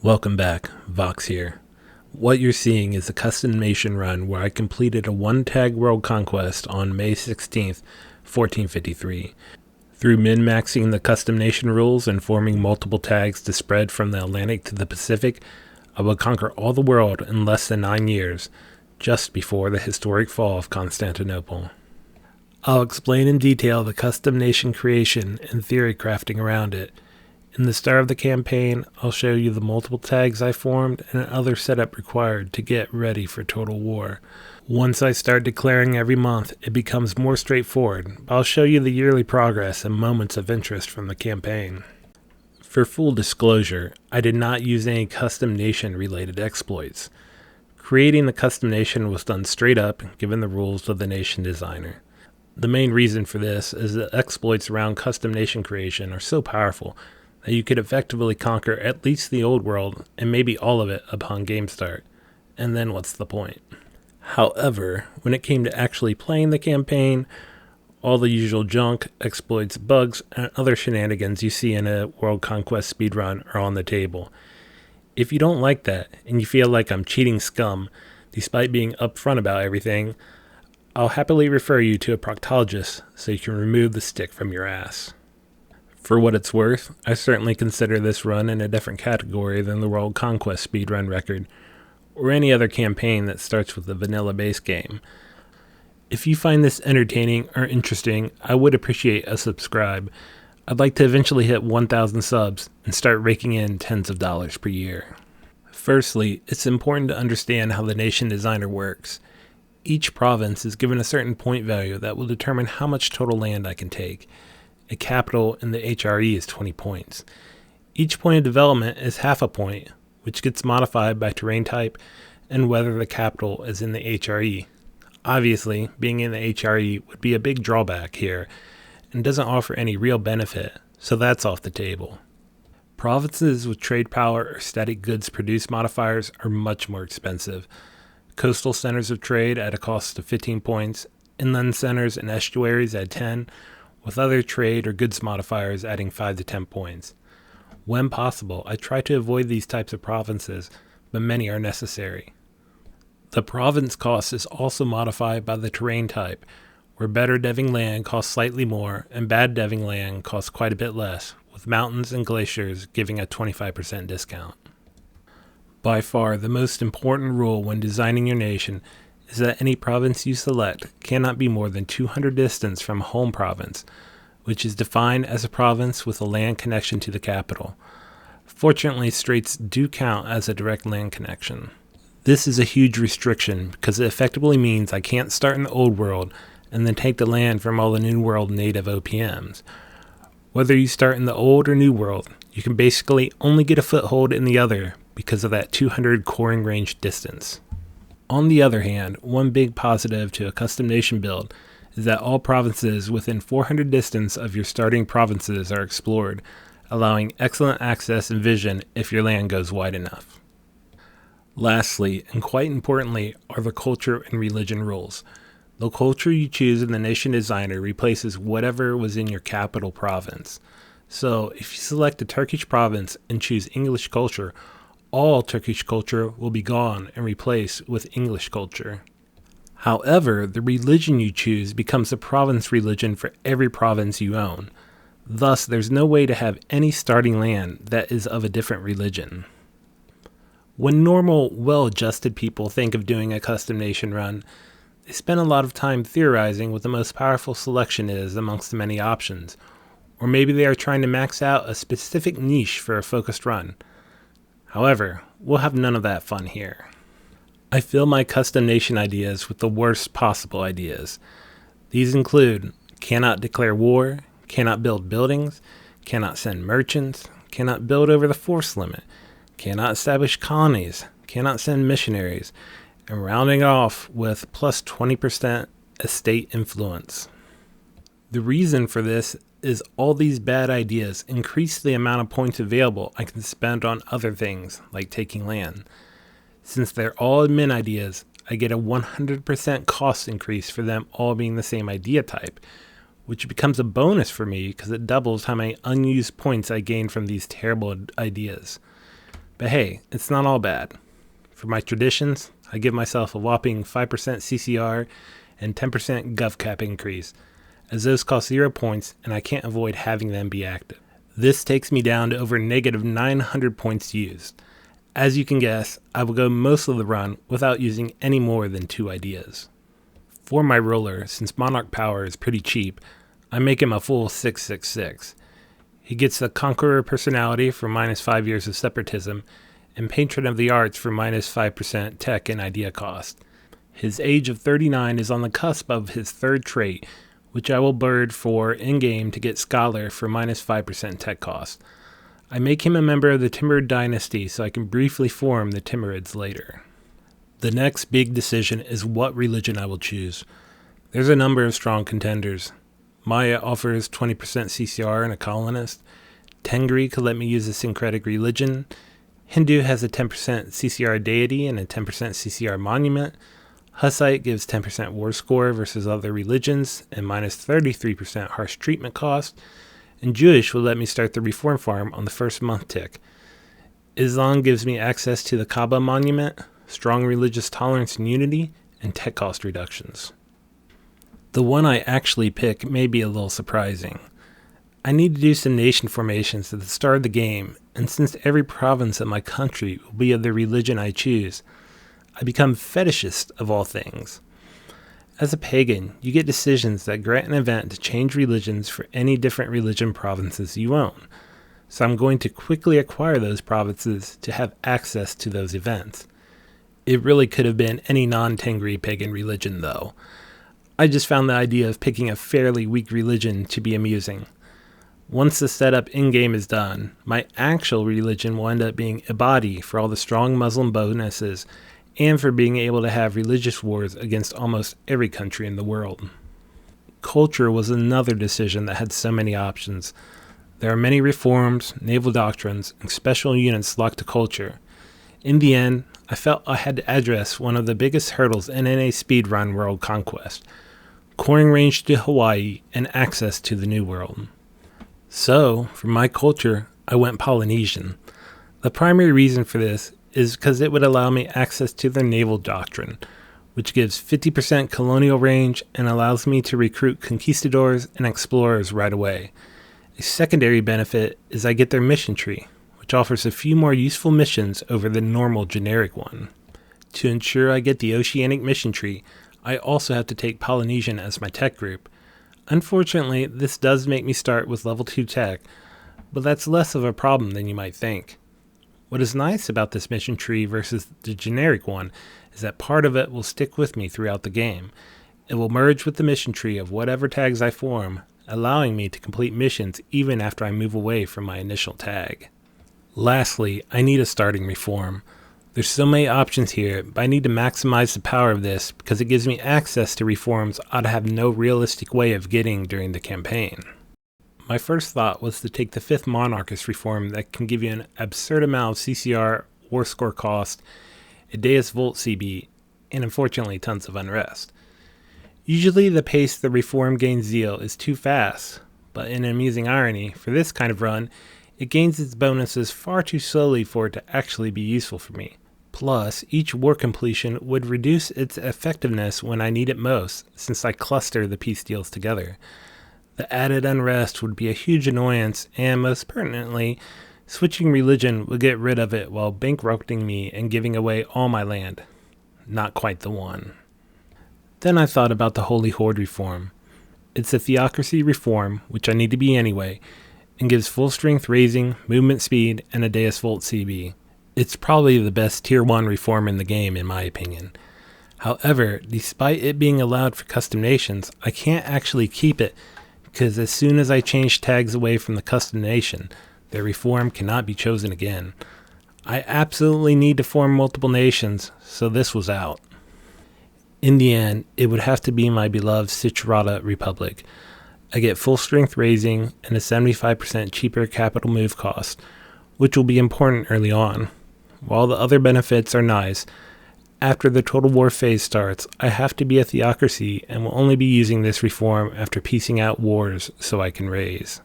Welcome back, Vox here. What you're seeing is a custom nation run where I completed a one-tag world conquest on May 16th, 1453. Through min-maxing the custom nation rules and forming multiple tags to spread from the Atlantic to the Pacific, I will conquer all the world in less than 9 years, just before the historic fall of Constantinople. I'll explain in detail the custom nation creation and theory crafting around it. In the start of the campaign, I'll show you the multiple tags I formed and other setup required to get ready for total war. Once I start declaring every month, it becomes more straightforward. I'll show you the yearly progress and moments of interest from the campaign. For full disclosure, I did not use any custom nation related exploits. Creating the custom nation was done straight up, given the rules of the nation designer. The main reason for this is that exploits around custom nation creation are so powerful that you could effectively conquer at least the old world and maybe all of it upon game start. And then what's the point? However, when it came to actually playing the campaign, all the usual junk, exploits, bugs, and other shenanigans you see in a world conquest speedrun are on the table. If you don't like that and you feel like I'm cheating scum, despite being upfront about everything, I'll happily refer you to a proctologist so you can remove the stick from your ass. For what it's worth, I certainly consider this run in a different category than the World Conquest speedrun record, or any other campaign that starts with a vanilla base game. If you find this entertaining or interesting, I would appreciate a subscribe. I'd like to eventually hit 1,000 subs and start raking in tens of dollars per year. Firstly, it's important to understand how the nation designer works. Each province is given a certain point value that will determine how much total land I can take. A capital in the HRE is 20 points. Each point of development is half a point, which gets modified by terrain type and whether the capital is in the HRE. Obviously, being in the HRE would be a big drawback here and doesn't offer any real benefit, so that's off the table. Provinces with trade power or static goods produce modifiers are much more expensive. Coastal centers of trade at a cost of 15 points, inland centers and estuaries at 10, with other trade or goods modifiers adding 5 to 10 points. When possible, I try to avoid these types of provinces, but many are necessary. The province cost is also modified by the terrain type, where better deving land costs slightly more and bad deving land costs quite a bit less, with mountains and glaciers giving a 25% discount. By far, the most important rule when designing your nation is that any province you select cannot be more than 200 distance from a home province, which is defined as a province with a land connection to the capital. Fortunately, straits do count as a direct land connection. This is a huge restriction because it effectively means I can't start in the old world and then take the land from all the new world native OPMs. Whether you start in the old or new world, you can basically only get a foothold in the other because of that 200 coring range distance. On the other hand, one big positive to a custom nation build is that all provinces within 400 distance of your starting provinces are explored, allowing excellent access and vision if your land goes wide enough. Lastly, and quite importantly, are the culture and religion rules. The culture you choose in the nation designer replaces whatever was in your capital province. So, if you select a Turkish province and choose English culture, all Turkish culture will be gone and replaced with English culture. However, the religion you choose becomes the province religion for every province you own. Thus, there's no way to have any starting land that is of a different religion. When normal, well-adjusted people think of doing a custom nation run, they spend a lot of time theorizing what the most powerful selection is amongst the many options, or maybe they are trying to max out a specific niche for a focused run. However, we'll have none of that fun here. I fill my custom nation ideas with the worst possible ideas. These include cannot declare war, cannot build buildings, cannot send merchants, cannot build over the force limit, cannot establish colonies, cannot send missionaries, and rounding off with plus 20% estate influence. The reason for this is all these bad ideas increase the amount of points available I can spend on other things, like taking land. Since they're all admin ideas, I get a 100% cost increase for them all being the same idea type, which becomes a bonus for me because it doubles how many unused points I gain from these terrible ideas. But hey, it's not all bad. For my traditions, I give myself a whopping 5% CCR and 10% GovCap increase, as those cost 0 points and I can't avoid having them be active. This takes me down to over negative 900 points used. As you can guess, I will go most of the run without using any more than 2 ideas. For my ruler, since Monarch power is pretty cheap, I make him a full 666. He gets the Conqueror personality for minus 5 years of separatism, and Patron of the Arts for minus 5% tech and idea cost. His age of 39 is on the cusp of his 3rd trait, which I will bird for in-game to get Scholar for minus 5% tech cost. I make him a member of the Timurid dynasty so I can briefly form the Timurids later. The next big decision is what religion I will choose. There's a number of strong contenders. Maya offers 20% CCR and a colonist. Tengri could let me use a syncretic religion. Hindu has a 10% CCR deity and a 10% CCR monument. Hussite gives 10% war score versus other religions and minus 33% harsh treatment cost. And Jewish will let me start the reform farm on the first month tick. Islam gives me access to the Kaaba monument, strong religious tolerance and unity, and tech cost reductions. The one I actually pick may be a little surprising. I need to do some nation formations at the start of the game, and since every province of my country will be of the religion I choose, I become fetishist of all things. As a pagan, you get decisions that grant an event to change religions for any different religion provinces you own, so I'm going to quickly acquire those provinces to have access to those events. It really could have been any non-Tengri pagan religion though. I just found the idea of picking a fairly weak religion to be amusing. Once the setup in-game is done, my actual religion will end up being Ibadi for all the strong Muslim bonuses and for being able to have religious wars against almost every country in the world. Culture was another decision that had so many options. There are many reforms, naval doctrines, and special units locked to culture. In the end, I felt I had to address one of the biggest hurdles in NA speedrun world conquest: coring range to Hawaii and access to the New World. So, for my culture, I went Polynesian. The primary reason for this is because it would allow me access to their naval doctrine, which gives 50% colonial range and allows me to recruit conquistadors and explorers right away. A secondary benefit is I get their mission tree, which offers a few more useful missions over the normal generic one. To ensure I get the Oceanic mission tree, I also have to take Polynesian as my tech group. Unfortunately, this does make me start with level 2 tech, but that's less of a problem than you might think. What is nice about this mission tree versus the generic one is that part of it will stick with me throughout the game. It will merge with the mission tree of whatever tags I form, allowing me to complete missions even after I move away from my initial tag. Lastly, I need a starting reform. There's so many options here, but I need to maximize the power of this because it gives me access to reforms I'd have no realistic way of getting during the campaign. My first thought was to take the 5th Monarchist reform that can give you an absurd amount of CCR, war score cost, a Deus Volt CB, and unfortunately tons of unrest. Usually the pace the reform gains zeal is too fast, but in an amusing irony, for this kind of run, it gains its bonuses far too slowly for it to actually be useful for me. Plus, each war completion would reduce its effectiveness when I need it most, since I cluster the peace deals together. The added unrest would be a huge annoyance, and most pertinently, switching religion would get rid of it while bankrupting me and giving away all my land. Not quite the one. Then I thought about the Holy Horde reform. It's a theocracy reform, which I need to be anyway, and gives full strength raising, movement speed, and a Deus Volt CB. It's probably the best tier 1 reform in the game in my opinion. However, despite it being allowed for custom nations, I can't actually keep it because as soon as I change tags away from the custom nation, their reform cannot be chosen again. I absolutely need to form multiple nations, so this was out. In the end, it would have to be my beloved Citrata Republic. I get full strength raising and a 75% cheaper capital move cost, which will be important early on. While the other benefits are nice, after the Total War phase starts, I have to be a theocracy and will only be using this reform after piecing out wars so I can raise.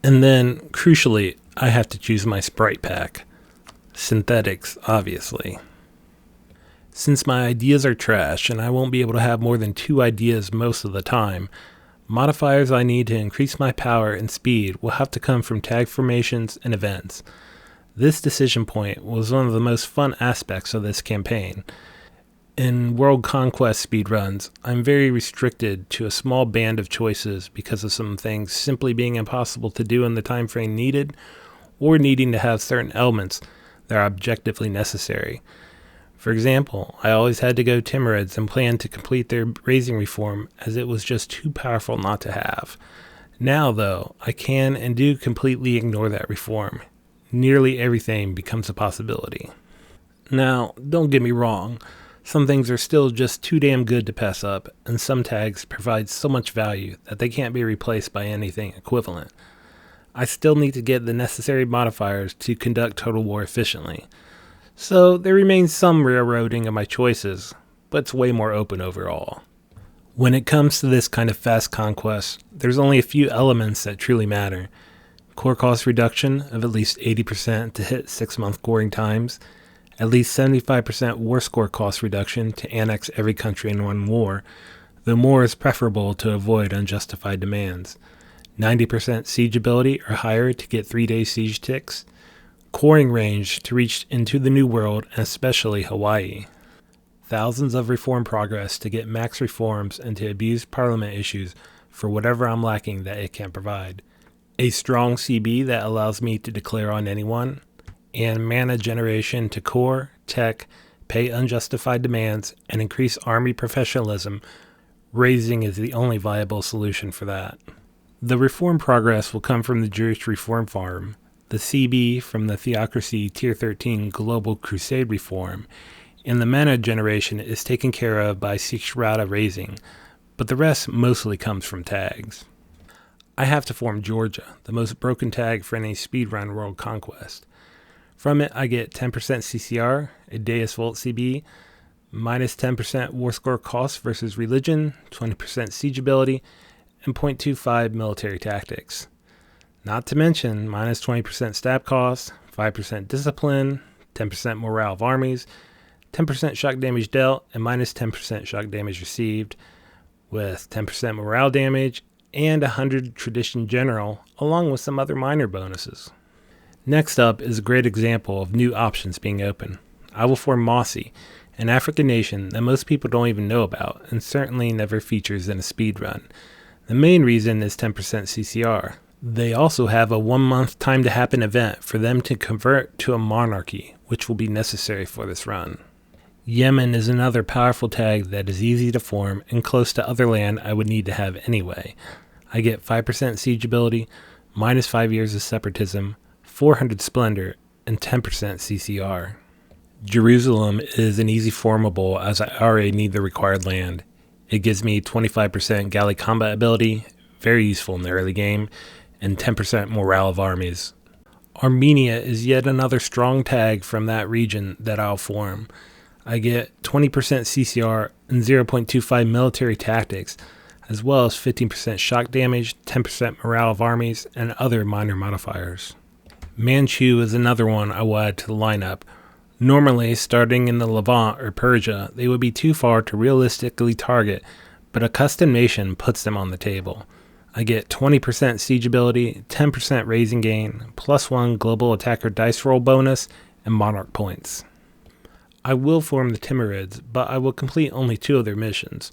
And then, crucially, I have to choose my sprite pack. Synthetics, obviously. Since my ideas are trash and I won't be able to have more than 2 ideas most of the time, modifiers I need to increase my power and speed will have to come from tag formations and events. This decision point was one of the most fun aspects of this campaign. In World Conquest speedruns, I'm very restricted to a small band of choices because of some things simply being impossible to do in the time frame needed, or needing to have certain elements that are objectively necessary. For example, I always had to go Timurids and plan to complete their raising reform as it was just too powerful not to have. Now, though, I can and do completely ignore that reform. Nearly everything becomes a possibility. Now, don't get me wrong, some things are still just too damn good to pass up, and some tags provide so much value that they can't be replaced by anything equivalent. I still need to get the necessary modifiers to conduct Total War efficiently. So there remains some railroading of my choices, but it's way more open overall. When it comes to this kind of fast conquest, there's only a few elements that truly matter. Core cost reduction of at least 80% to hit 6-month coring times, at least 75% war score cost reduction to annex every country in one war, though more is preferable to avoid unjustified demands, 90% siege ability or higher to get 3-day siege ticks, coring range to reach into the New World and especially Hawaii, thousands of reform progress to get max reforms and to abuse parliament issues for whatever I'm lacking that it can provide, a strong CB that allows me to declare on anyone, and mana generation to core, tech, pay unjustified demands, and increase army professionalism. Raising is the only viable solution for that. The reform progress will come from the Jewish Reform Farm, the CB from the Theocracy Tier 13 Global Crusade Reform, and the mana generation is taken care of by Sikhrata raising, but the rest mostly comes from tags. I have to form Georgia, the most broken tag for any speedrun world conquest. From it, I get 10% CCR, a Deus Vult CB, minus 10% war score cost versus religion, 20% siege ability, and 0.25 military tactics. Not to mention minus 20% stab cost, 5% discipline, 10% morale of armies, 10% shock damage dealt, and minus 10% shock damage received, with 10% morale damage, and 100 tradition general, along with some other minor bonuses. Next up is a great example of new options being open. I will form Mossi, an African nation that most people don't even know about, and certainly never features in a speedrun. The main reason is 10% CCR. They also have a 1-month time to happen event for them to convert to a monarchy, which will be necessary for this run. Yemen is another powerful tag that is easy to form and close to other land I would need to have anyway. I get 5% siege ability, minus 5 years of separatism, 400 splendor, and 10% CCR. Jerusalem is an easy formable as I already need the required land. It gives me 25% galley combat ability, very useful in the early game, and 10% morale of armies. Armenia is yet another strong tag from that region that I'll form. I get 20% CCR and 0.25 military tactics, as well as 15% shock damage, 10% morale of armies, and other minor modifiers. Manchu is another one I will add to the lineup. Normally, starting in the Levant or Persia, they would be too far to realistically target, but a custom nation puts them on the table. I get 20% siege ability, 10% raising gain, +1 global attacker dice roll bonus, and monarch points. I will form the Timurids, but I will complete only 2 of their missions.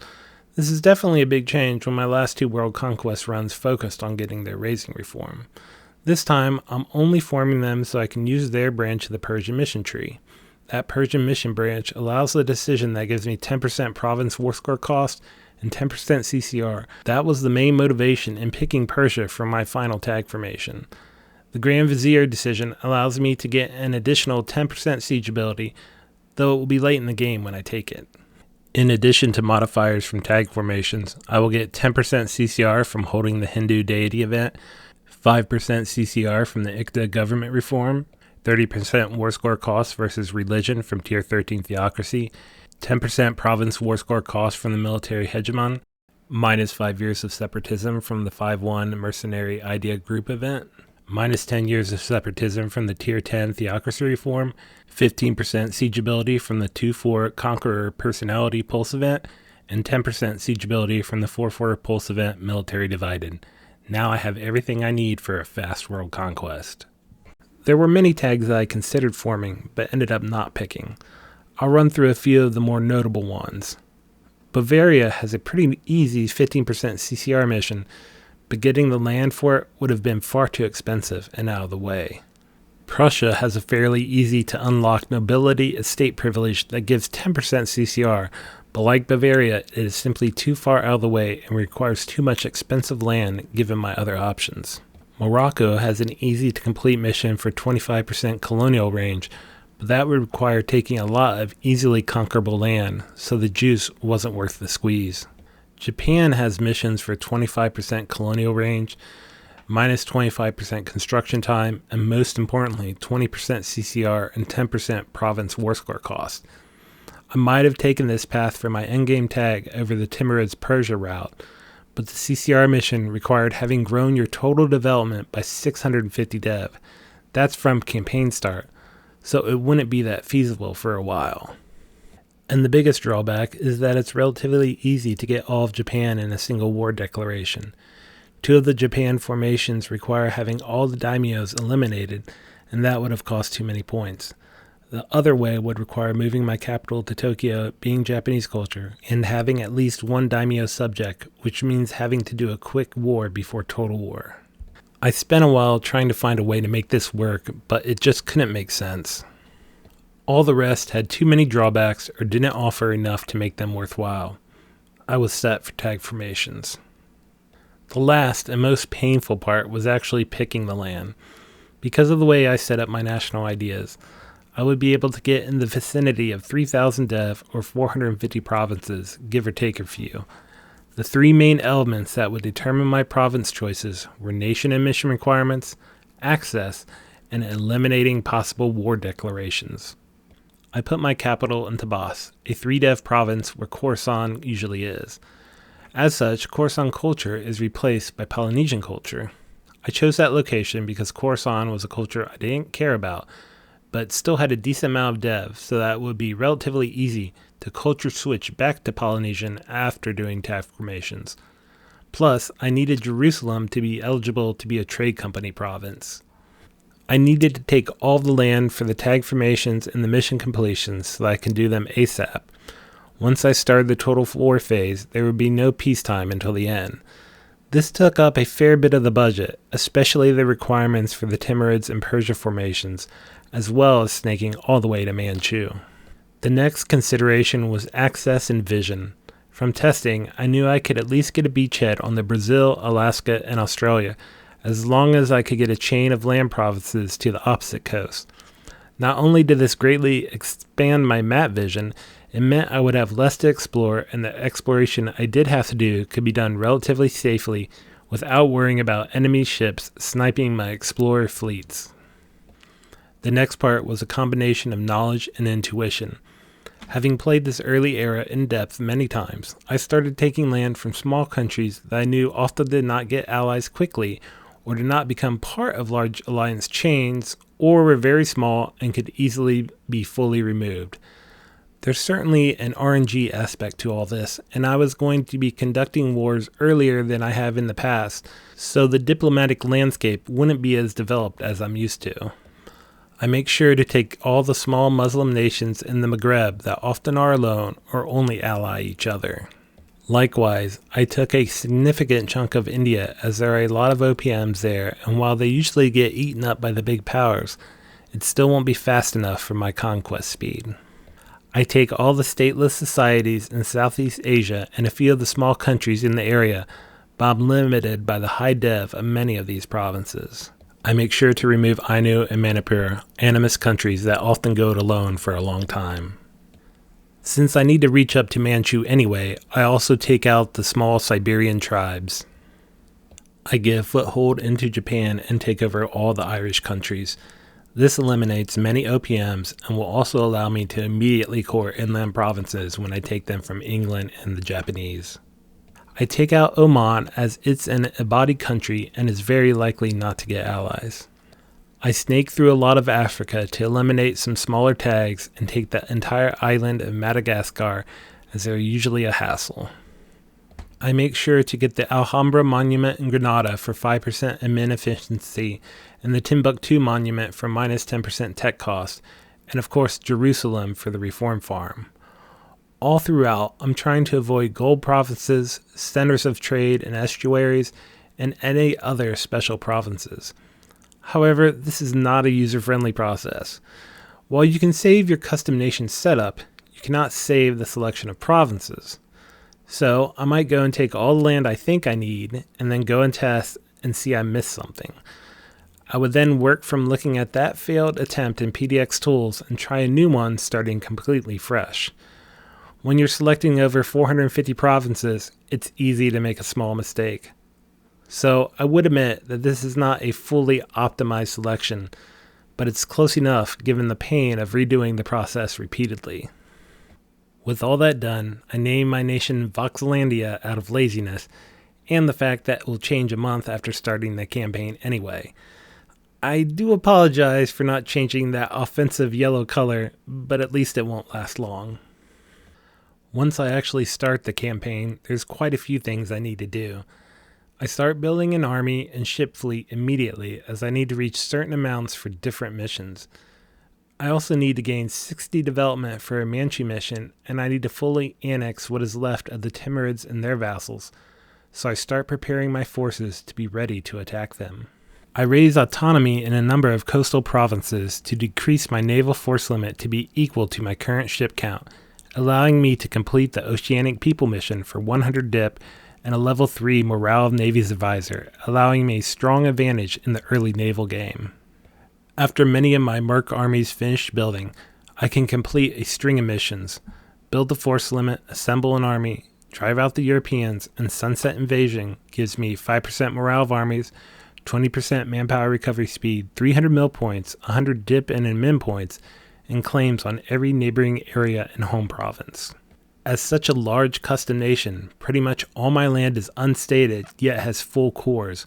This is definitely a big change when my last 2 World Conquest runs focused on getting their raising reform. This time, I'm only forming them so I can use their branch of the Persian mission tree. That Persian mission branch allows the decision that gives me 10% province war score cost and 10% CCR. That was the main motivation in picking Persia for my final tag formation. The Grand Vizier decision allows me to get an additional 10% siege ability, though it will be late in the game when I take it. In addition to modifiers from tag formations, I will get 10% CCR from holding the Hindu deity event, 5% CCR from the ICTA government reform, 30% war score cost versus religion from Tier 13 Theocracy, 10% province war score cost from the military hegemon, minus 5 years of separatism from the 5-1 mercenary idea group event, minus 10 years of separatism from the Tier 10 theocracy reform, 15% siegeability from the 2-4 Conqueror personality pulse event, and 10% siegeability from the 4-4 pulse event military divided. Now I have everything I need for a fast world conquest. There were many tags that I considered forming, but ended up not picking. I'll run through a few of the more notable ones. Bavaria has a pretty easy 15% CCR mission, but getting the land for it would have been far too expensive and out of the way. Prussia has a fairly easy to unlock nobility estate privilege that gives 10% CCR, but like Bavaria, it is simply too far out of the way and requires too much expensive land given my other options. Morocco has an easy to complete mission for 25% colonial range, but that would require taking a lot of easily conquerable land, so the juice wasn't worth the squeeze. Japan has missions for 25% colonial range, minus 25% construction time, and most importantly, 20% CCR and 10% province war score cost. I might have taken this path for my endgame tag over the Timurids Persia route, but the CCR mission required having grown your total development by 650 dev. That's from campaign start, so it wouldn't be that feasible for a while. And the biggest drawback is that it's relatively easy to get all of Japan in a single war declaration. 2 of the Japan formations require having all the daimyos eliminated, and that would have cost too many points. The other way would require moving my capital to Tokyo, being Japanese culture, and having at least 1 daimyo subject, which means having to do a quick war before total war. I spent a while trying to find a way to make this work, but it just couldn't make sense. All the rest had too many drawbacks or didn't offer enough to make them worthwhile. I was set for tag formations. The last and most painful part was actually picking the land. Because of the way I set up my national ideas, I would be able to get in the vicinity of 3,000 dev or 450 provinces, give or take a few. The 3 main elements that would determine my province choices were nation and mission requirements, access, and eliminating possible war declarations. I put my capital in Tabas, a 3-dev province where Khorasan usually is. As such, Khorasan culture is replaced by Polynesian culture. I chose that location because Khorasan was a culture I didn't care about, but still had a decent amount of dev, so that it would be relatively easy to culture switch back to Polynesian after doing tag formations. Plus, I needed Jerusalem to be eligible to be a trade company province. I needed to take all the land for the tag formations and the mission completions so that I can do them ASAP. Once I started the total war phase, there would be no peacetime until the end. This took up a fair bit of the budget, especially the requirements for the Timurids and Persia formations, as well as snaking all the way to Manchu. The next consideration was access and vision. From testing, I knew I could at least get a beachhead on the Brazil, Alaska, and Australia, as long as I could get a chain of land provinces to the opposite coast. Not only did this greatly expand my map vision, it meant I would have less to explore, and the exploration I did have to do could be done relatively safely without worrying about enemy ships sniping my explorer fleets. The next part was a combination of knowledge and intuition. Having played this early era in depth many times, I started taking land from small countries that I knew often did not get allies quickly or did not become part of large alliance chains or were very small and could easily be fully removed. There's certainly an RNG aspect to all this, and I was going to be conducting wars earlier than I have in the past, so the diplomatic landscape wouldn't be as developed as I'm used to. I make sure to take all the small Muslim nations in the Maghreb that often are alone or only ally each other. Likewise, I took a significant chunk of India as there are a lot of OPMs there, and while they usually get eaten up by the big powers, it still won't be fast enough for my conquest speed. I take all the stateless societies in Southeast Asia and a few of the small countries in the area, but I'm limited by the high dev of many of these provinces. I make sure to remove Ainu and Manipur, animist countries that often go it alone for a long time. Since I need to reach up to Manchu anyway, I also take out the small Siberian tribes. I get a foothold into Japan and take over all the Irish countries. This eliminates many OPMs and will also allow me to immediately core inland provinces when I take them from England and the Japanese. I take out Oman as it's an Ibadi country and is very likely not to get allies. I snake through a lot of Africa to eliminate some smaller tags and take the entire island of Madagascar, as they're usually a hassle. I make sure to get the Alhambra Monument in Granada for 5% admin efficiency and the Timbuktu Monument for minus 10% tech cost, and of course Jerusalem for the Reform Farm. All throughout, I'm trying to avoid gold provinces, centers of trade and estuaries, and any other special provinces. However, this is not a user-friendly process. While you can save your custom nation setup, you cannot save the selection of provinces. So I might go and take all the land I think I need, and then go and test and see I missed something. I would then work from looking at that failed attempt in PDX tools and try a new one starting completely fresh. When you're selecting over 450 provinces, it's easy to make a small mistake. So I would admit that this is not a fully optimized selection, but it's close enough given the pain of redoing the process repeatedly. With all that done, I name my nation Voxlandia out of laziness, and the fact that it will change a month after starting the campaign anyway. I do apologize for not changing that offensive yellow color, but at least it won't last long. Once I actually start the campaign, there's quite a few things I need to do. I start building an army and ship fleet immediately as I need to reach certain amounts for different missions. I also need to gain 60 development for a Manchu mission, and I need to fully annex what is left of the Timurids and their vassals, so I start preparing my forces to be ready to attack them. I raise autonomy in a number of coastal provinces to decrease my naval force limit to be equal to my current ship count, allowing me to complete the Oceanic People mission for 100 dip and a level 3 Morale of Navy's Advisor, allowing me a strong advantage in the early naval game. After many of my merc armies finish building, I can complete a string of missions, build the force limit, assemble an army, drive out the Europeans, and Sunset Invasion gives me 5% morale of armies, 20% manpower recovery speed, 300 mil points, 100 dip and admin points, and claims on every neighboring area and home province. As such a large custom nation, pretty much all my land is unstated yet has full cores,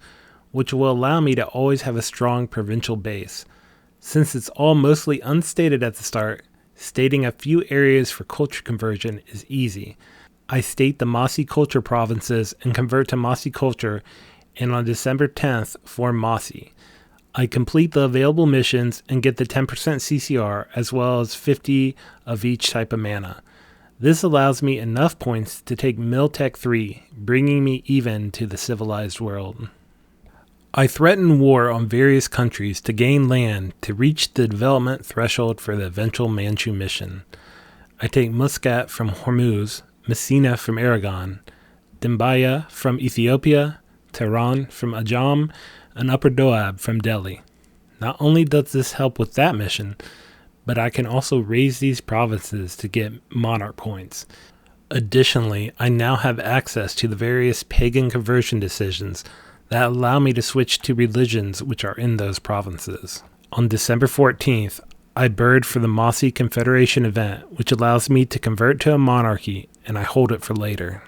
which will allow me to always have a strong provincial base. Since it's all mostly unstated at the start, stating a few areas for culture conversion is easy. I state the Mossi culture provinces and convert to Mossi culture, and on December 10th form Mossi. I complete the available missions and get the 10% CCR as well as 50 of each type of mana. This allows me enough points to take Miltech 3, bringing me even to the civilized world. I threaten war on various countries to gain land to reach the development threshold for the eventual Manchu mission. I take Muscat from Hormuz, Messina from Aragon, Dimbaya from Ethiopia, Tehran from Ajam, and Upper Doab from Delhi. Not only does this help with that mission, but I can also raise these provinces to get monarch points. Additionally, I now have access to the various pagan conversion decisions that allow me to switch to religions which are in those provinces. On December 14th, I bird for the Mossi Confederation event, which allows me to convert to a monarchy, and I hold it for later.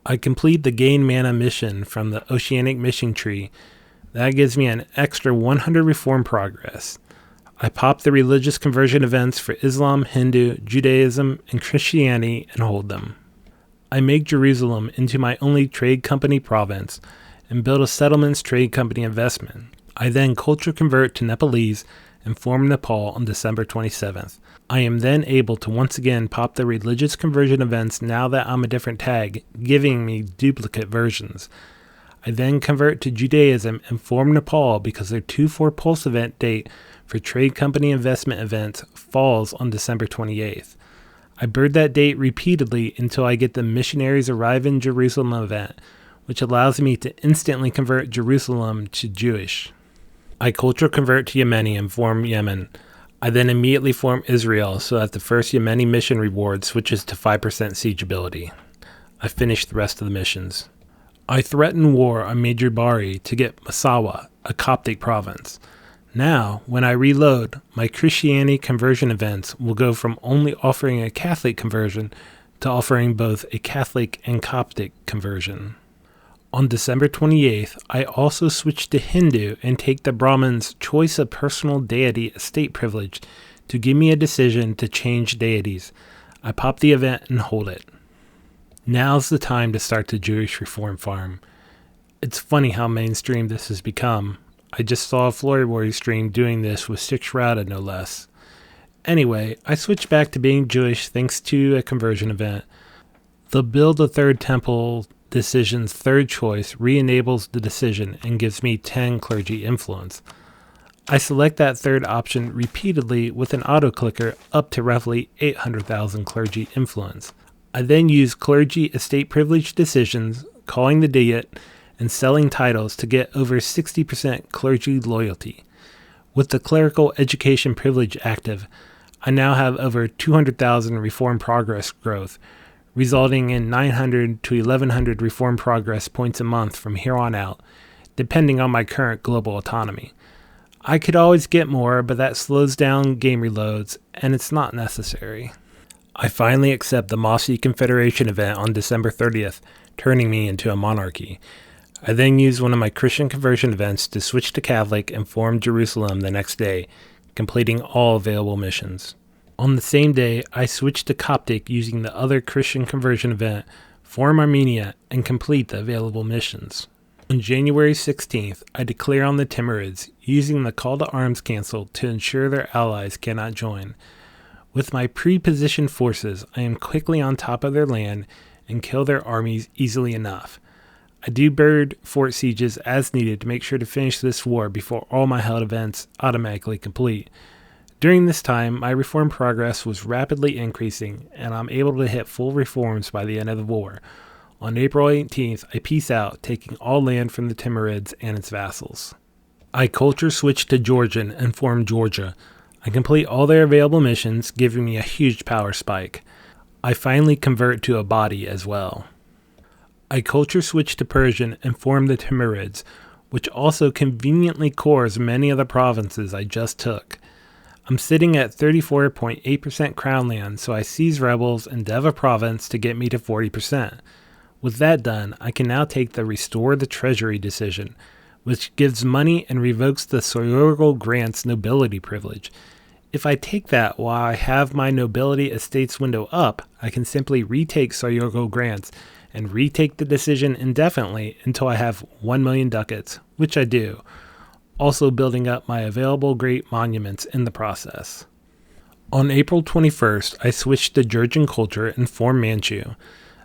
I complete the Gain Mana mission from the Oceanic Mission Tree. That gives me an extra 100 reform progress. I pop the religious conversion events for Islam, Hindu, Judaism, and Christianity and hold them. I make Jerusalem into my only trade company province and build a settlements trade company investment. I then culture convert to Nepalese and form Nepal on December 27th. I am then able to once again pop the religious conversion events now that I'm a different tag, giving me duplicate versions. I then convert to Judaism and form Nepal because their 2-4 Pulse event date for trade company investment events falls on December 28th. I bird that date repeatedly until I get the Missionaries Arrive in Jerusalem event, which allows me to instantly convert Jerusalem to Jewish. I culture convert to Yemeni and form Yemen. I then immediately form Israel so that the first Yemeni mission reward switches to 5% siege ability. I finish the rest of the missions. I threaten war on Major Bari to get Massawa, a Coptic province. Now, when I reload, my Christianity conversion events will go from only offering a Catholic conversion to offering both a Catholic and Coptic conversion. On December 28th, I also switched to Hindu and take the Brahmin's choice of personal deity estate privilege to give me a decision to change deities. I pop the event and hold it. Now's the time to start the Jewish Reform Farm. It's funny how mainstream this has become. I just saw a Florida stream doing this with Six Rada, no less. Anyway, I switched back to being Jewish thanks to a conversion event. The Build a Third Temple decision's third choice re-enables the decision and gives me 10 clergy influence. I select that third option repeatedly with an auto-clicker up to roughly 800,000 clergy influence. I then use clergy estate privilege decisions, calling the diet, and selling titles to get over 60% clergy loyalty. With the clerical education privilege active, I now have over 200,000 reform progress growth, resulting in 900 to 1100 reform progress points a month from here on out, depending on my current global autonomy. I could always get more, but that slows down game reloads, and it's not necessary. I finally accept the Mossy Confederation event on December 30th, turning me into a monarchy. I then use one of my Christian conversion events to switch to Catholic and form Jerusalem the next day, completing all available missions. On the same day, I switch to Coptic using the other Christian conversion event, form Armenia, and complete the available missions. On January 16th, I declare on the Timurids, using the call to arms cancel to ensure their allies cannot join. With my pre-positioned forces, I am quickly on top of their land and kill their armies easily enough. I do bird fort sieges as needed to make sure to finish this war before all my held events automatically complete. During this time, my reform progress was rapidly increasing, and I'm able to hit full reforms by the end of the war. On April 18th, I peace out, taking all land from the Timurids and its vassals. I culture switch to Georgian and form Georgia. I complete all their available missions, giving me a huge power spike. I finally convert to a body as well. I culture switch to Persian and form the Timurids, which also conveniently cores many of the provinces I just took. I'm sitting at 34.8% crown land, so I seize rebels and Deva province to get me to 40%. With that done, I can now take the Restore the Treasury decision, which gives money and revokes the Soyorgal Grants nobility privilege. If I take that while I have my nobility estates window up, I can simply retake Soyorgal Grants and retake the decision indefinitely until I have 1 million ducats, which I do, also building up my available great monuments in the process. On April 21st, I switched to Georgian culture and form Manchu.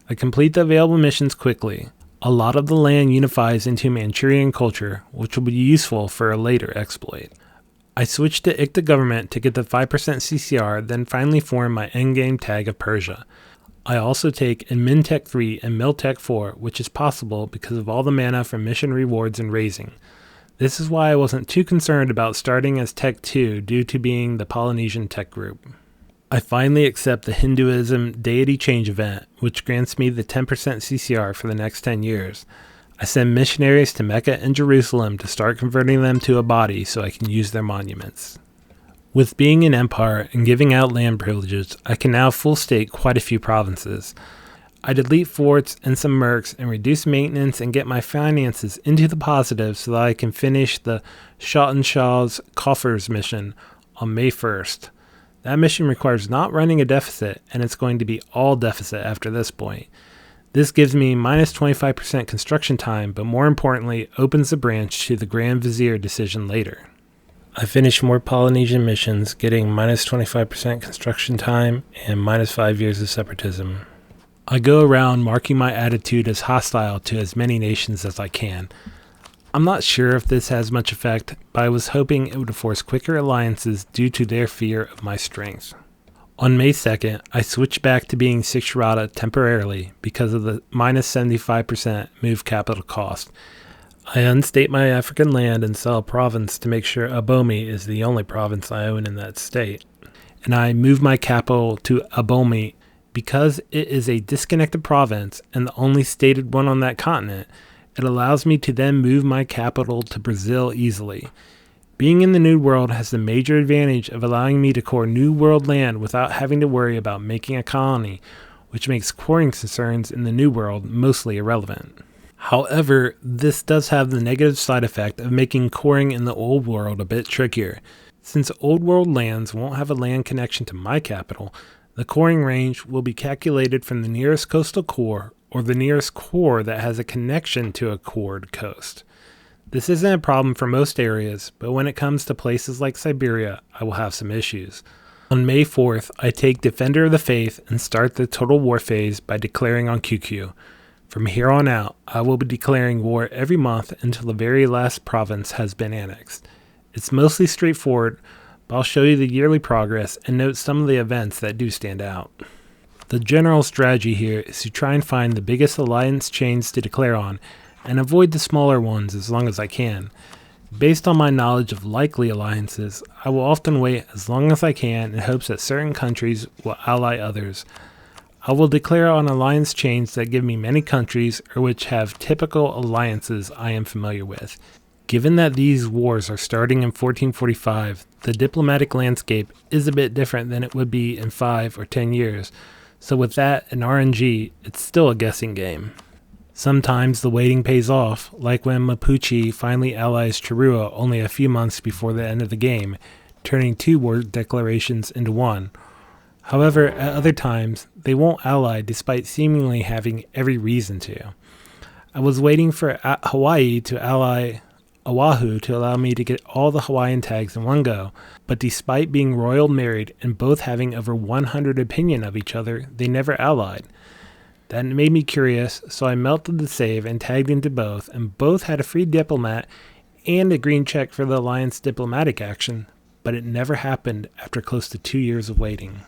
I complete the available missions quickly. A lot of the land unifies into Manchurian culture, which will be useful for a later exploit. I switched to Ikta government to get the 5% CCR, then finally form my endgame tag of Persia. I also take in Mintech 3 and Miltech 4, which is possible because of all the mana from mission rewards and raising. This is why I wasn't too concerned about starting as Tech 2 due to being the Polynesian tech group. I finally accept the Hinduism deity change event, which grants me the 10% CCR for the next 10 years. I send missionaries to Mecca and Jerusalem to start converting them to a body so I can use their monuments. With being an empire and giving out land privileges, I can now full stake quite a few provinces. I delete forts and some mercs and reduce maintenance and get my finances into the positive so that I can finish the Shatan Shah's Coffers mission on May 1st. That mission requires not running a deficit, and it's going to be all deficit after this point. This gives me minus 25% construction time, but more importantly, opens the branch to the Grand Vizier decision later. I finish more Polynesian missions, getting minus 25% construction time and minus 5 years of separatism. I go around marking my attitude as hostile to as many nations as I can. I'm not sure if this has much effect, but I was hoping it would force quicker alliances due to their fear of my strength. On May 2nd, I switched back to being Sixrata temporarily because of the minus 75% move capital cost. I unstate my African land and sell a province to make sure Abomi is the only province I own in that state. And I move my capital to Abomi because it is a disconnected province and the only stated one on that continent. It allows me to then move my capital to Brazil easily. Being in the New World has the major advantage of allowing me to core New World land without having to worry about making a colony which makes coring concerns in the New World mostly irrelevant. However, this does have the negative side effect of making coring in the Old World a bit trickier. Since Old World lands won't have a land connection to my capital, the coring range will be calculated from the nearest coastal core or the nearest core that has a connection to a cored coast. This isn't a problem for most areas, but when it comes to places like Siberia, I will have some issues. On May 4th, I take Defender of the Faith and start the Total War phase by declaring on QQ. From here on out, I will be declaring war every month until the very last province has been annexed. It's mostly straightforward, but I'll show you the yearly progress and note some of the events that do stand out. The general strategy here is to try and find the biggest alliance chains to declare on, and avoid the smaller ones as long as I can. Based on my knowledge of likely alliances, I will often wait as long as I can in hopes that certain countries will ally others. I will declare on alliance chains that give me many countries or which have typical alliances I am familiar with. Given that these wars are starting in 1445, the diplomatic landscape is a bit different than it would be in 5 or 10 years, so with that and RNG, it's still a guessing game. Sometimes the waiting pays off, like when Mapuche finally allies Charrua only a few months before the end of the game, turning 2 war declarations into 1. However, at other times, they won't ally despite seemingly having every reason to. I was waiting for Hawaii to ally Oahu to allow me to get all the Hawaiian tags in one go, but despite being royal married and both having over 100 opinion of each other, they never allied. That made me curious, so I melted the save and tagged into both, and both had a free diplomat and a green check for the alliance diplomatic action, but it never happened after close to 2 years of waiting.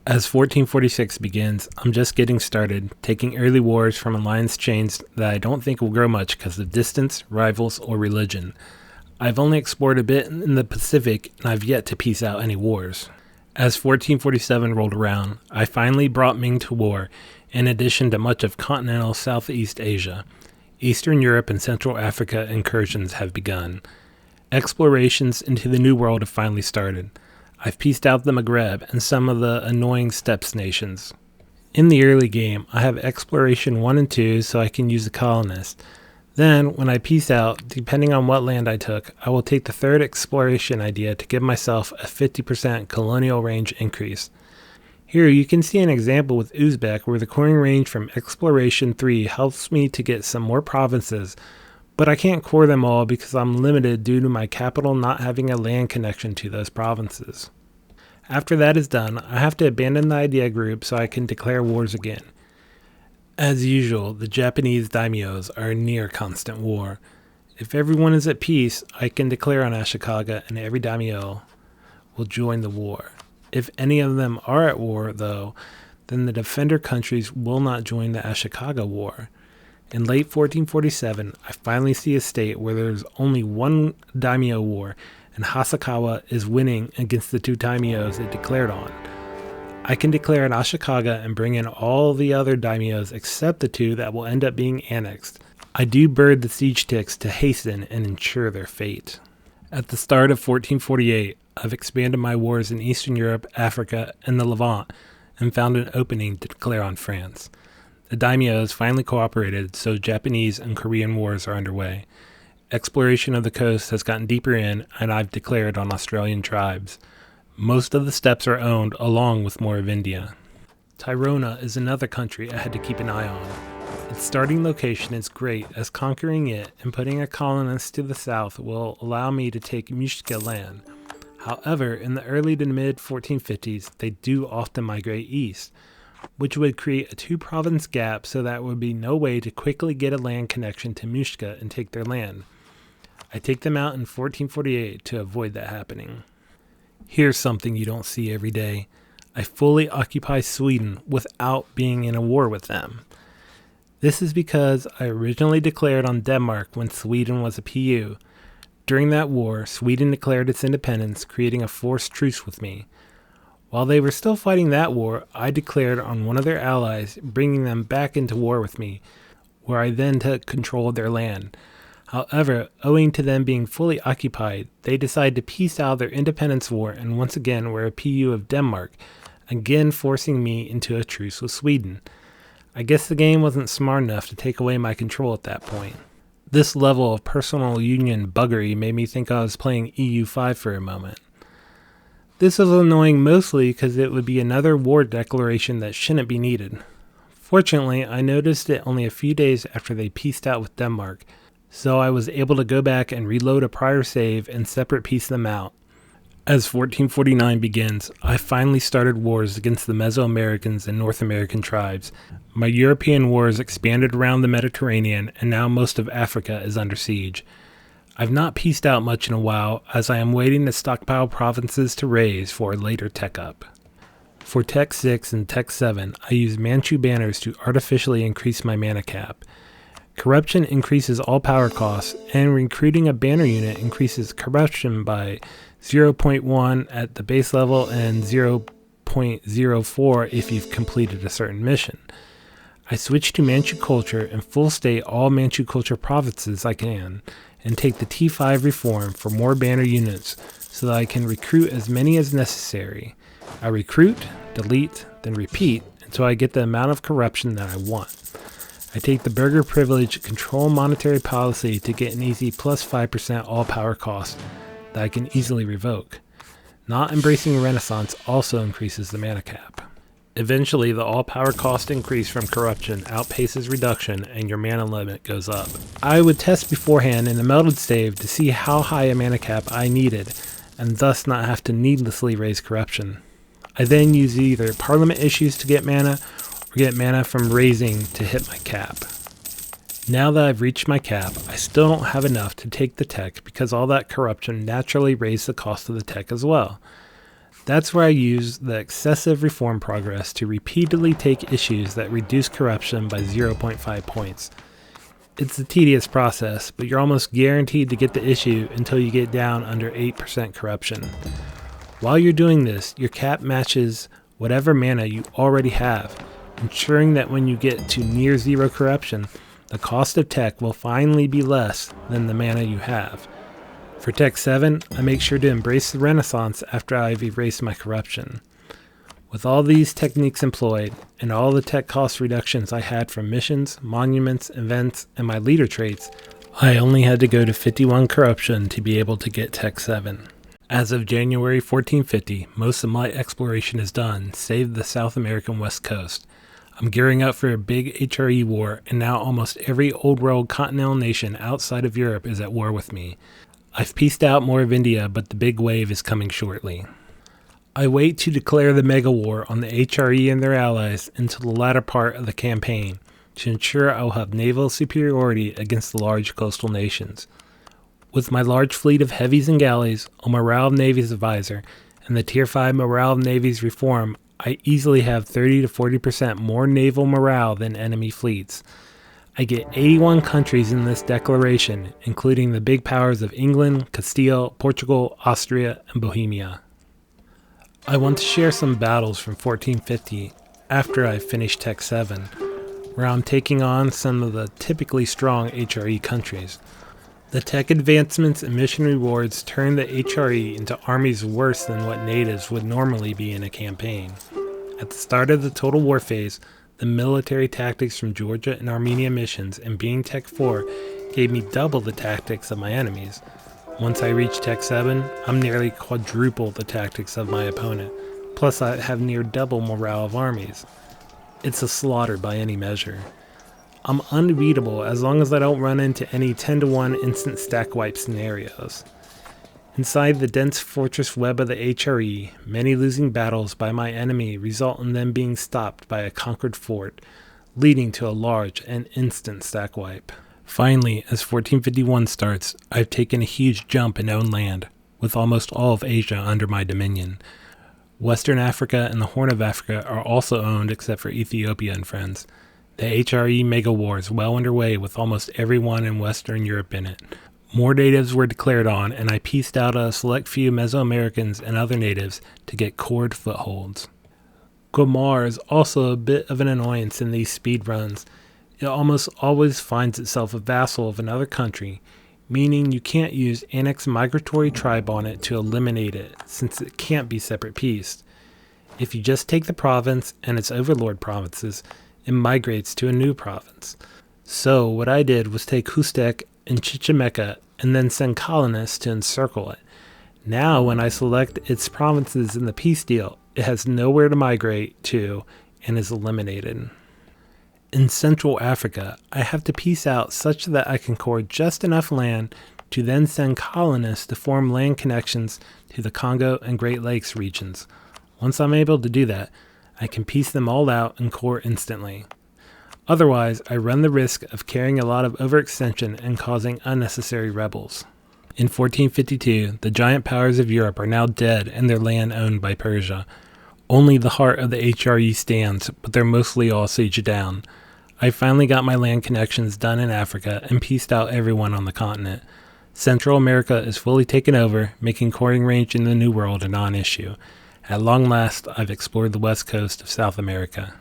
As 1446 begins, I'm just getting started, taking early wars from alliance chains that I don't think will grow much because of distance, rivals, or religion. I've only explored a bit in the Pacific, and I've yet to piece out any wars. As 1447 rolled around, I finally brought Ming to war, in addition to much of continental Southeast Asia. Eastern Europe and Central Africa incursions have begun. Explorations into the New World have finally started. I've pieced out the Maghreb and some of the annoying steppes nations. In the early game, I have exploration 1 and 2 so I can use the colonists. Then, when I piece out, depending on what land I took, I will take the 3rd exploration idea to give myself a 50% colonial range increase. Here you can see an example with Uzbek where the coring range from exploration 3 helps me to get some more provinces, but I can't core them all because I'm limited due to my capital not having a land connection to those provinces. After that is done, I have to abandon the idea group so I can declare wars again. As usual, the Japanese daimyos are in near constant war. If everyone is at peace, I can declare on Ashikaga and every daimyo will join the war. If any of them are at war, though, then the defender countries will not join the Ashikaga war. In late 1447, I finally see a state where there's only one daimyo war, and Hasakawa is winning against the 2 daimyos it declared on. I can declare an Ashikaga and bring in all the other daimyos except the 2 that will end up being annexed. I do bird the siege ticks to hasten and ensure their fate. At the start of 1448, I've expanded my wars in Eastern Europe, Africa, and the Levant, and found an opening to declare on France. The daimyos finally cooperated, so Japanese and Korean wars are underway. Exploration of the coast has gotten deeper in, and I've declared on Australian tribes. Most of the steppes are owned, along with more of India. Tirona is another country I had to keep an eye on. Its starting location is great, as conquering it and putting a colonist to the south will allow me to take Mushka land. However, in the early to mid 1450s, they do often migrate east, which would create a 2-province gap so that there would be no way to quickly get a land connection to Mushka and take their land. I take them out in 1448 to avoid that happening. Here's something you don't see every day. I fully occupy Sweden without being in a war with them. This is because I originally declared on Denmark when Sweden was a PU. During that war, Sweden declared its independence, creating a forced truce with me. While they were still fighting that war, I declared on one of their allies, bringing them back into war with me, where I then took control of their land. However, owing to them being fully occupied, they decided to peace out their independence war and once again were a PU of Denmark. again forcing me into a truce with Sweden. I guess the game wasn't smart enough to take away my control at that point. This level of personal union buggery made me think I was playing EU5 for a moment. This was annoying mostly because it would be another war declaration that shouldn't be needed. Fortunately, I noticed it only a few days after they peaced out with Denmark, so I was able to go back and reload a prior save and separate piece them out. As 1449 begins, I finally started wars against the Mesoamericans and North American tribes. My European wars expanded around the Mediterranean, and now most of Africa is under siege. I've not pieced out much in a while, as I am waiting to stockpile provinces to raise for a later tech up. For Tech 6 and Tech 7, I use Manchu banners to artificially increase my mana cap. Corruption increases all power costs, and recruiting a banner unit increases corruption by 0.1 at the base level and 0.04 if you've completed a certain mission. I switch to Manchu culture and full state all Manchu culture provinces I can, and take the T5 reform for more banner units so that I can recruit as many as necessary. I recruit, delete, then repeat until I get the amount of corruption that I want. I take the burger privilege control monetary policy to get an easy plus 5% all power cost that I can easily revoke. Not embracing Renaissance also increases the mana cap. Eventually, the all power cost increase from corruption outpaces reduction and your mana limit goes up. I would test beforehand in a melded save to see how high a mana cap I needed and thus not have to needlessly raise corruption. I then use either parliament issues to get mana or get mana from raising to hit my cap. Now that I've reached my cap, I still don't have enough to take the tech because all that corruption naturally raised the cost of the tech as well. That's where I use the excessive reform progress to repeatedly take issues that reduce corruption by 0.5 points. It's a tedious process, but you're almost guaranteed to get the issue until you get down under 8% corruption. While you're doing this, your cap matches whatever mana you already have, ensuring that when you get to near zero corruption, the cost of tech will finally be less than the mana you have. For Tech 7, I make sure to embrace the Renaissance after I've erased my corruption. With all these techniques employed, and all the tech cost reductions I had from missions, monuments, events, and my leader traits, I only had to go to 51 corruption to be able to get Tech 7. As of January 1450, most of my exploration is done, save the South American west coast. I'm gearing up for a big HRE war, and now almost every old world continental nation outside of Europe is at war with me. I've pieced out more of India, but the big wave is coming shortly. I wait to declare the mega war on the HRE and their allies until the latter part of the campaign to ensure I will have naval superiority against the large coastal nations. With my large fleet of heavies and galleys, a Morale of Navies advisor, and the Tier 5 Morale of Navies reform, I easily have 30 to 40% more naval morale than enemy fleets. I get 81 countries in this declaration, including the big powers of England, Castile, Portugal, Austria, and Bohemia. I want to share some battles from 1450 after I finish Tech 7, where I'm taking on some of the typically strong HRE countries. The tech advancements and mission rewards turn the HRE into armies worse than what natives would normally be in a campaign. At the start of the Total War phase, the military tactics from Georgia and Armenia missions and being Tech 4 gave me double the tactics of my enemies. Once I reach Tech 7, I'm nearly quadruple the tactics of my opponent, plus I have near double morale of armies. It's a slaughter by any measure. I'm unbeatable as long as I don't run into any 10-to-1 instant stack wipe scenarios. Inside the dense fortress web of the HRE, many losing battles by my enemy result in them being stopped by a conquered fort, leading to a large and instant stack wipe. Finally, as 1451 starts, I've taken a huge jump in own land, with almost all of Asia under my dominion. Western Africa and the Horn of Africa are also owned except for Ethiopia and friends. The HRE mega war is well underway with almost everyone in Western Europe in it. More natives were declared on, and I pieced out a select few Mesoamericans and other natives to get cored footholds. Gomar is also a bit of an annoyance in these speed runs. It almost always finds itself a vassal of another country, meaning you can't use Annex Migratory Tribe on it to eliminate it, since it can't be separate pieced. If you just take the province and its overlord provinces, it migrates to a new province. So what I did was take Hustek and Chichimeca and then send colonists to encircle it. Now when I select its provinces in the peace deal, it has nowhere to migrate to and is eliminated. In Central Africa, I have to peace out such that I can core just enough land to then send colonists to form land connections to the Congo and Great Lakes regions. Once I'm able to do that, I can piece them all out and core instantly. Otherwise, I run the risk of carrying a lot of overextension and causing unnecessary rebels. In 1452, the giant powers of Europe are now dead and their land owned by Persia. Only the heart of the HRE stands, but they're mostly all sieged down. I finally got my land connections done in Africa and pieced out everyone on the continent. Central America is fully taken over, making coring range in the New World a non-issue. At long last, I've explored the west coast of South America.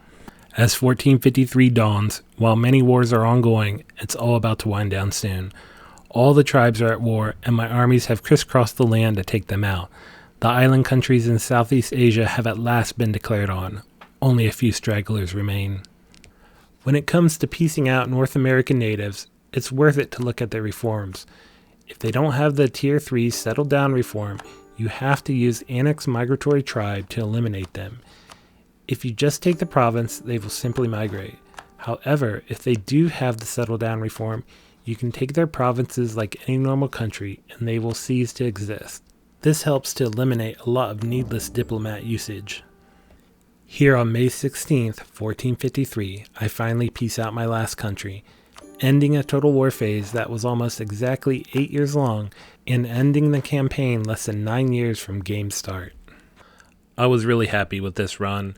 As 1453 dawns, while many wars are ongoing, it's all about to wind down soon. All the tribes are at war, and my armies have crisscrossed the land to take them out. The island countries in Southeast Asia have at last been declared on. Only a few stragglers remain. When it comes to piecing out North American natives, it's worth it to look at their reforms. If they don't have the Tier 3 settled down reform, you have to use Annex Migratory Tribe to eliminate them. If you just take the province, they will simply migrate. However, if they do have the settle down reform, you can take their provinces like any normal country and they will cease to exist. This helps to eliminate a lot of needless diplomat usage. Here on May 16th, 1453, I finally piece out my last country, ending a total war phase that was almost exactly 8 years long and ending the campaign less than 9 years from game start. I was really happy with this run.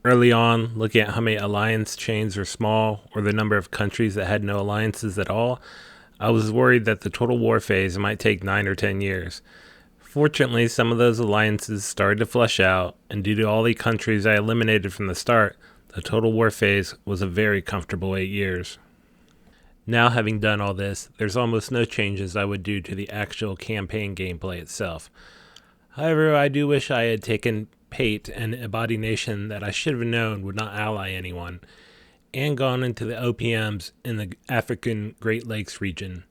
Early on, looking at how many alliance chains were small or the number of countries that had no alliances at all, I was worried that the total war phase might take 9 or 10 years. Fortunately, some of those alliances started to flush out, and due to all the countries I eliminated from the start, the total war phase was a very comfortable 8 years. Now having done all this, there's almost no changes I would do to the actual campaign gameplay itself. However, I do wish I had taken Pate, an Abadi nation that I should have known would not ally anyone, and gone into the OPMs in the African Great Lakes region.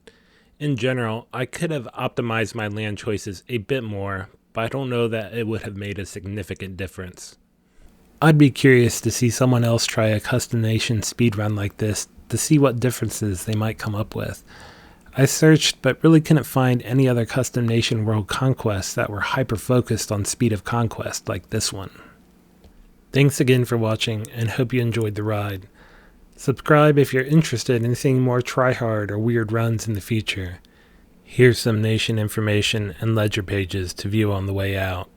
In general, I could have optimized my land choices a bit more, but I don't know that it would have made a significant difference. I'd be curious to see someone else try a custom nation speedrun like this to see what differences they might come up with. I searched but really couldn't find any other custom nation world conquests that were hyper-focused on speed of conquest like this one. Thanks again for watching and hope you enjoyed the ride. Subscribe if you're interested in seeing more tryhard or weird runs in the future. Here's some nation information and ledger pages to view on the way out.